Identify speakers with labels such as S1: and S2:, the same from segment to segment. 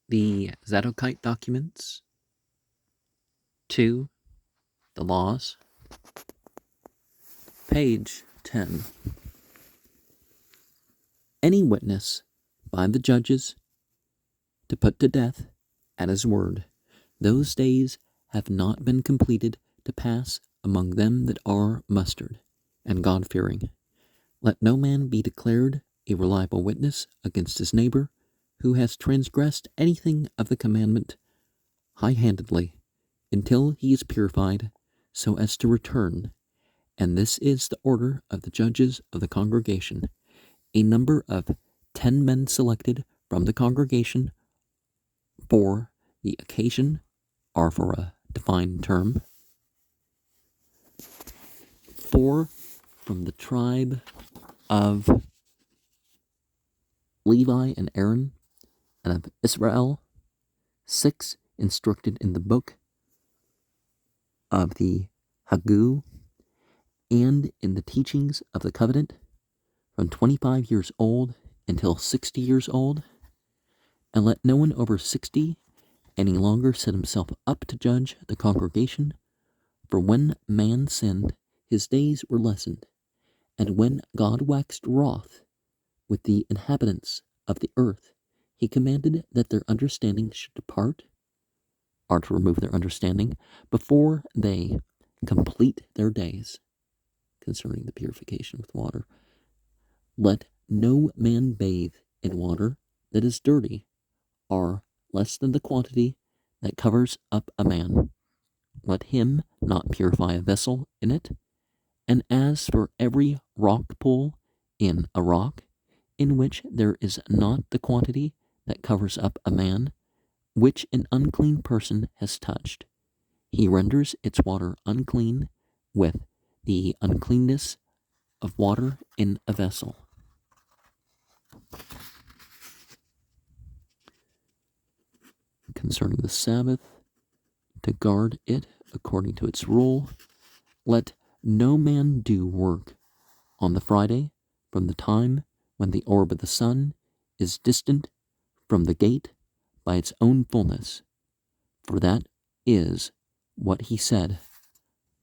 S1: the Zadokite documents. 2. The laws. Page 10. Any witness by the judges to put to death at his word, those days have not been completed to pass among them that are mustered, and God-fearing. Let no man be declared a reliable witness against his neighbor, who has transgressed anything of the commandment high-handedly, until he is purified, so as to return. And this is the order of the judges of the congregation. A number of 10 men selected from the congregation for the occasion are for a defined term. 4 from the tribe of Levi and Aaron and of Israel. 6 instructed in the book of the Hagu and in the teachings of the covenant, from 25 years old until 60 years old. And let no one over 60 any longer set himself up to judge the congregation, for when man sinned, his days were lessened, and when God waxed wroth with the inhabitants of the earth, he commanded that their understanding should depart, or to remove their understanding, before they complete their days, concerning the purification with water. Let no man bathe in water that is dirty, or less than the quantity that covers up a man. Let him not purify a vessel in it. And as for every rock pool in a rock, in which there is not the quantity that covers up a man, which an unclean person has touched, he renders its water unclean with the uncleanness of water in a vessel. Concerning the Sabbath, to guard it according to its rule, let no man do work on the Friday from the time when the orb of the sun is distant from the gate by its own fullness, for that is what he said,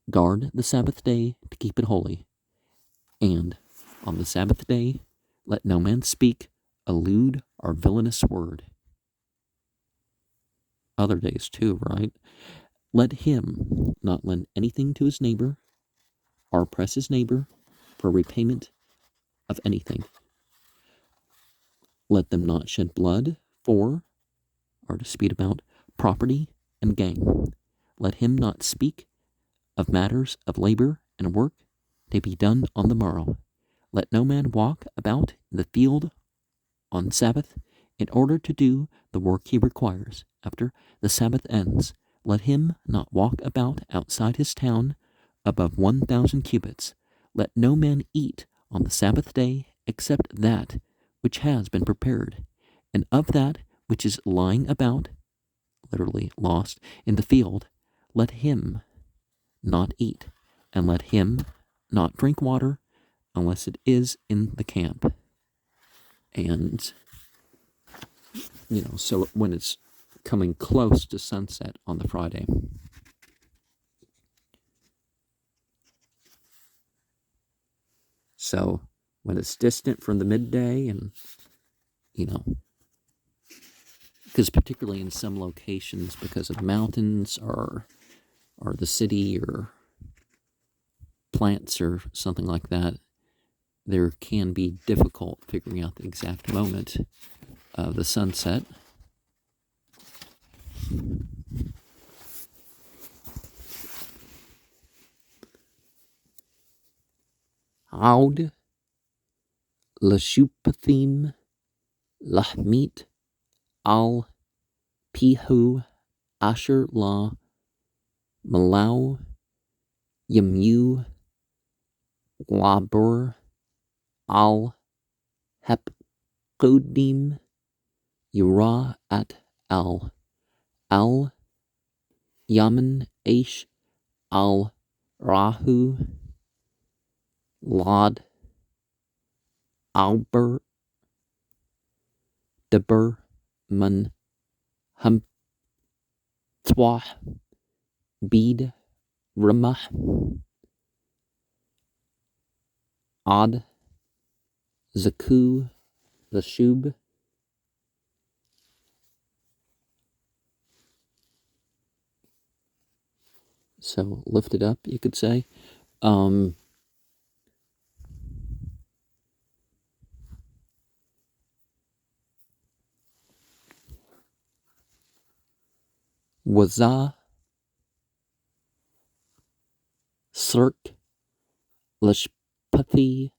S1: guard the Sabbath day to keep it holy. And on the Sabbath day let no man speak a lewd or villainous word. Other days too, right? Let him not lend anything to his neighbor, or press his neighbor for repayment of anything. Let them not shed blood for, or dispute about, property and gain. Let him not speak of matters of labor and work to be done on the morrow. Let no man walk about in the field on Sabbath in order to do the work he requires. After the Sabbath ends, let him not walk about outside his town above 1,000 cubits. Let no man eat on the Sabbath day except that which has been prepared, and of that which is lying about, literally lost, in the field, let him not eat, and let him not drink water unless it is in the camp. And, so when it's coming close to sunset on the Friday. So when it's distant from the midday and, because particularly in some locations, because of mountains or the city or plants or something like that, there can be difficult figuring out the exact moment of the sunset. Aud Lashupathim Lahmit Al Pihu Asher La Malau Yamu Labur Al Hepkodim Yura at Al Yaman Aish Al Rahu Lad Albert Deber Man Hamtwah, Bed, Ramah, Ad, Zaku, Zashub, so lifted up, you could say. Wazah, Sirk, Lishpathi,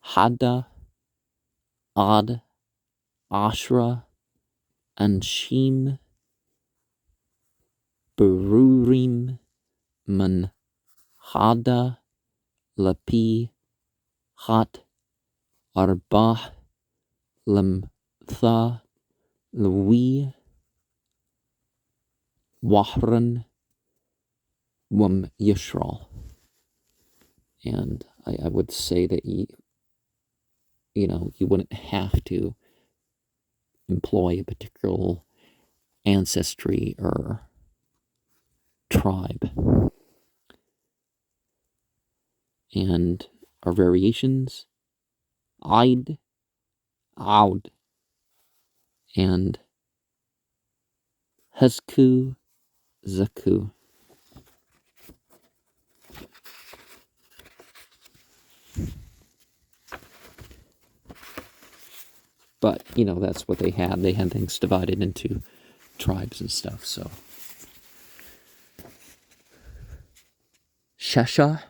S1: Hada, Ad, Ashra, Anshim, Berurim, Man, Hada, Lapi, Hat, Arbah, Lamtha, Lui, Wahran, Wam Yishral. And I would say that you wouldn't have to employ a particular ancestry or tribe. And our variations, Aid, Aud, and Hezku, Zaku. But, that's what they had. They had things divided into tribes and stuff, so. Shesha,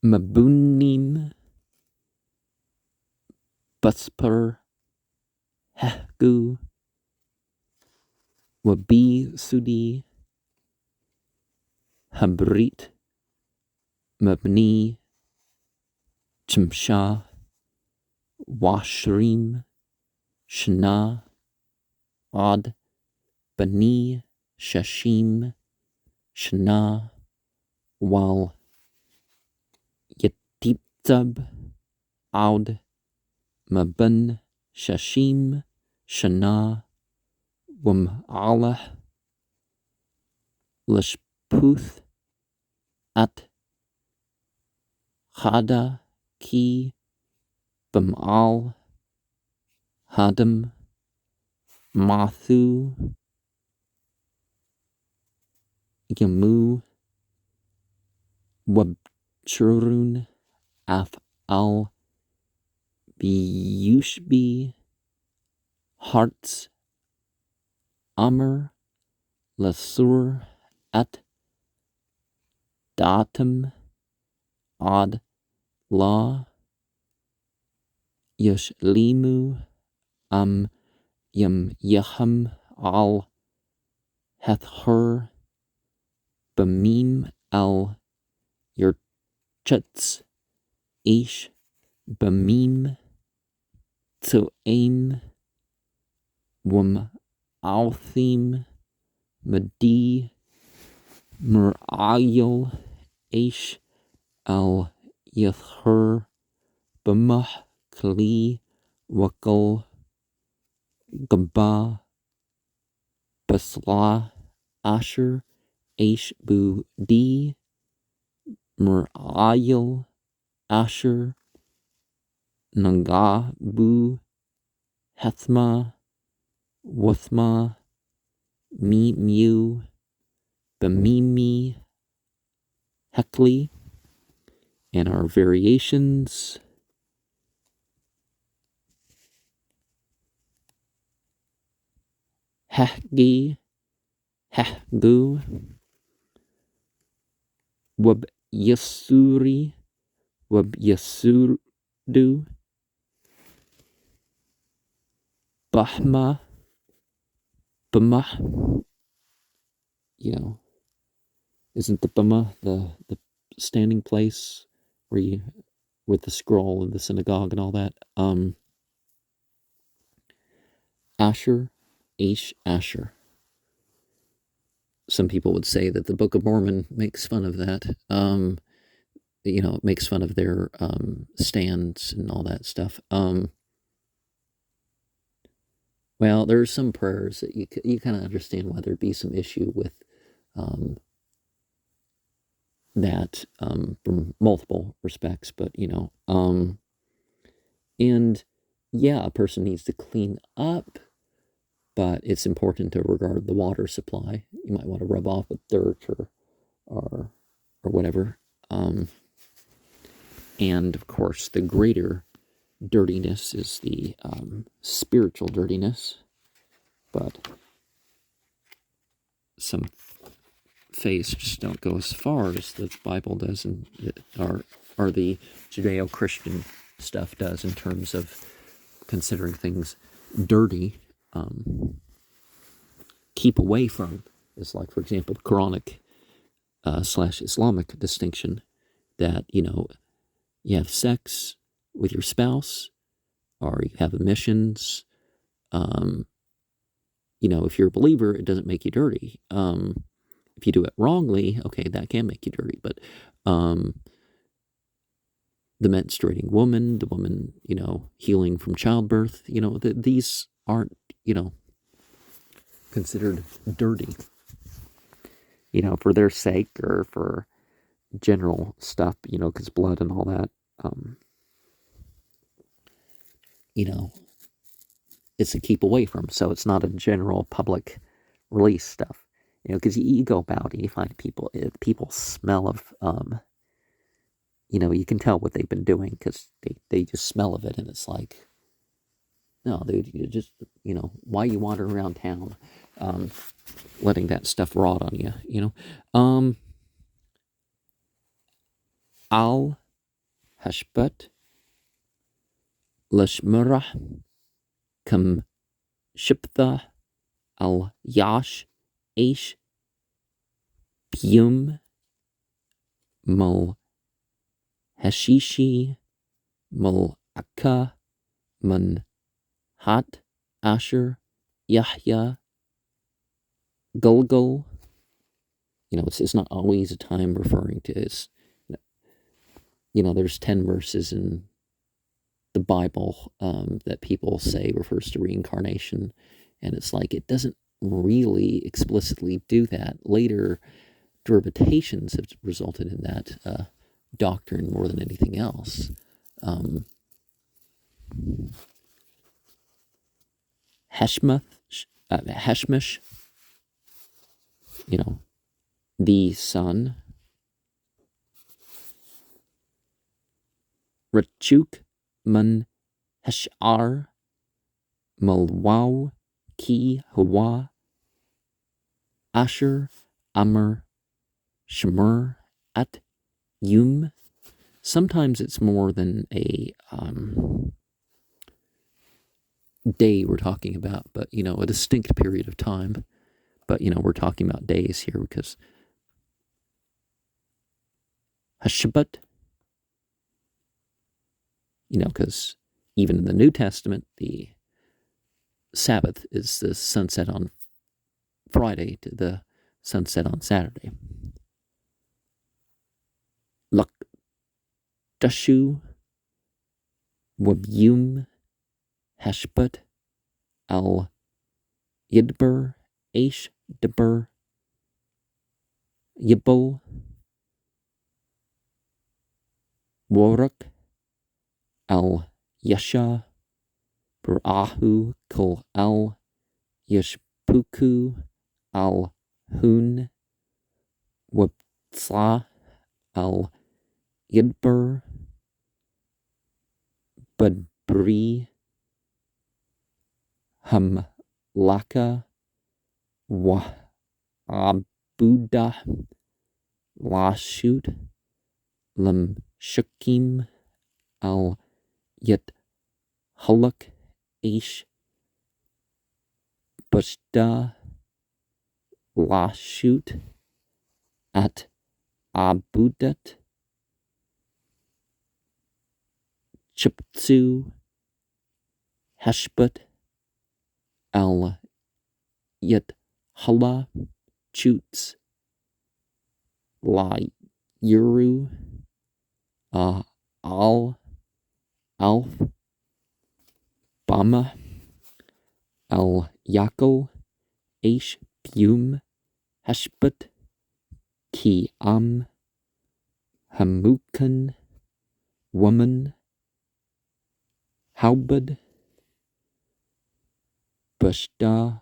S1: Mabunim, Buspar, Hehgu, Wabi Sudi, Habrit, Mabni, Chimsha, Washrim, Shana, Ad, Bani, Shashim, Shana, Wal, Yetiptab, Aud, Maban, Shashim, Shana, Wam Allah, Lishputh, At, Chada, Ki, Bamal, Hadam, Mathu, Yamu, Wabchurun, Af al, Biyushbi, Hearts, Amr, Lasur, At, Datum, Ad, La, Yushlimu, Yam Yaham, Al, Hethur, Bamim, Al, Yerchutz, Ish, Bamim, Toaim, Wam Althim, Madi, Murayil, Ish, Al Yethur, Bamah, Kli, Wakal, Gaba, Basla, Asher, Ish, Bu, Di, Murayil, Asher, Naga, Bu, Hethma, Wuthma, Mi, Mu, Bamimi, Hekli, and our variations. Hehgi, Hehgu, Wab Yasuri, Wab Yasudu, Bahma, Bamah, isn't the Bama the standing place where you, with the scroll and the synagogue and all that? Asher, Asher. some people would say that the Book of Mormon makes fun of that. It makes fun of their stands and all that stuff. Well, there's some prayers that you kind of understand why there'd be some issue with that from multiple respects, but and yeah, a person needs to clean up, but it's important to regard the water supply. You might want to rub off with dirt or whatever. And of course, the greater dirtiness is the spiritual dirtiness, but some faiths just don't go as far as the Bible does, and or the Judeo-Christian stuff does in terms of considering things dirty. Keep away from is like, for example, the Quranic / Islamic distinction that you have sex with your spouse, or you have emissions. If you're a believer, it doesn't make you dirty. If you do it wrongly, okay, that can make you dirty. But the menstruating woman, the woman, healing from childbirth, these aren't, considered dirty, for their sake or for general stuff, because blood and all that, it's a keep away from. So it's not a general public release stuff, because you go about and you find people smell of, you can tell what they've been doing because they just smell of it, and it's like, no, dude, you just, why you wander around town, letting that stuff rot on you, Al hashbat lashmurah kam shiptha al yash ish piyum mal hashishi mal akka man hat asher yahya gulgul. It's not always a time referring to his. There's 10 verses in the Bible that people say refers to reincarnation, and it's like it doesn't really explicitly do that. Later interpretations have resulted in that doctrine more than anything else. Heshmesh, the son. Rachuk man heshar malwaw ki hawa asher amr shemur at yum. Sometimes it's more than a day we're talking about, but a distinct period of time. But we're talking about days here because Hashabbat, because even in the New Testament, the Sabbath is the sunset on Friday to the sunset on Saturday. Lakdashu wabyum hashbat al yidber aish deber yibul warak al yasha barahu kol al yashpuku al hun wabtsa al yidber badbri hamlaka wa abuda lashut lam shukim al yet halak ish bashda lashut at abudat chiptsu hashbat al yet hala Chutz, La Yuru, Al, Alf, Bama, Al Yakel, Aish, Bum, Heshbut, Ki Am, Hamukan, Woman, Haubad, Bushda,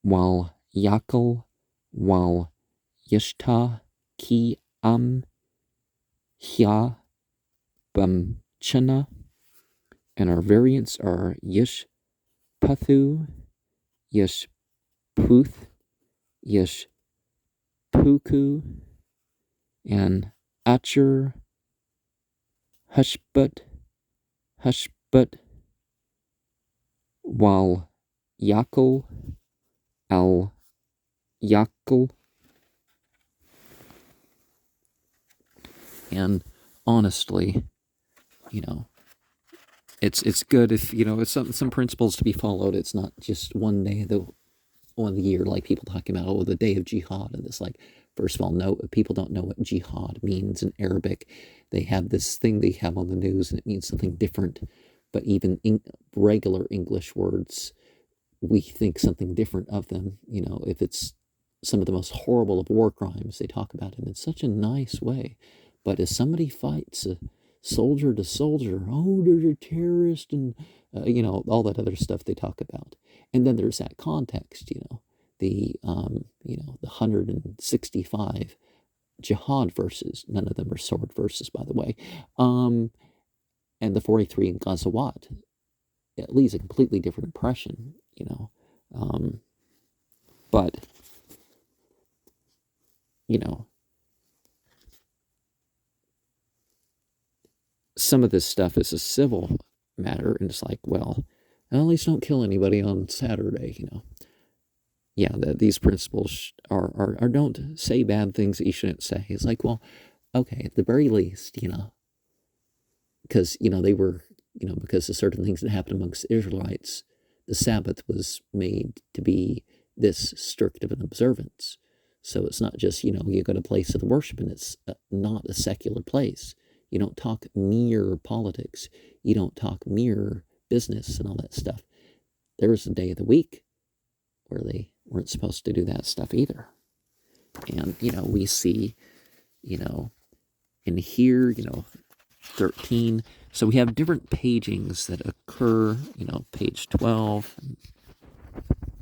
S1: Wal Yakel, Wal Yishta, Ki Am, Hya, Bamchana, and our variants are Yish Pathu, Yish Puth, Yish Puku, and Achur, Hushbut, Wal Yakel, Al Yakel. And honestly, it's good if, it's some principles to be followed. It's not just one day of the year, like people talking about, the day of jihad. And it's like, first of all, people don't know what jihad means in Arabic. They have this thing they have on the news and it means something different. But even regular English words, we think something different of them. If it's some of the most horrible of war crimes, they talk about it in such a nice way. But if somebody fights a soldier to soldier, oh, they're a terrorist, and all that other stuff they talk about. And then there's that context, the 165 jihad verses. None of them are sword verses, by the way. And the 43 in Ghazawat. It leaves a completely different impression, but some of this stuff is a civil matter, and it's like, well, at least don't kill anybody on Saturday, Yeah, these principles are don't say bad things that you shouldn't say. It's like, well, okay, at the very least, because, they were, because of certain things that happened amongst the Israelites, the Sabbath was made to be this strict of an observance. So it's not just, you go to a place of worship and it's not a secular place. You don't talk mere politics. You don't talk mere business and all that stuff. There was a day of the week where they weren't supposed to do that stuff either. And, we see, in here, 13. So we have different pagings that occur, page 12,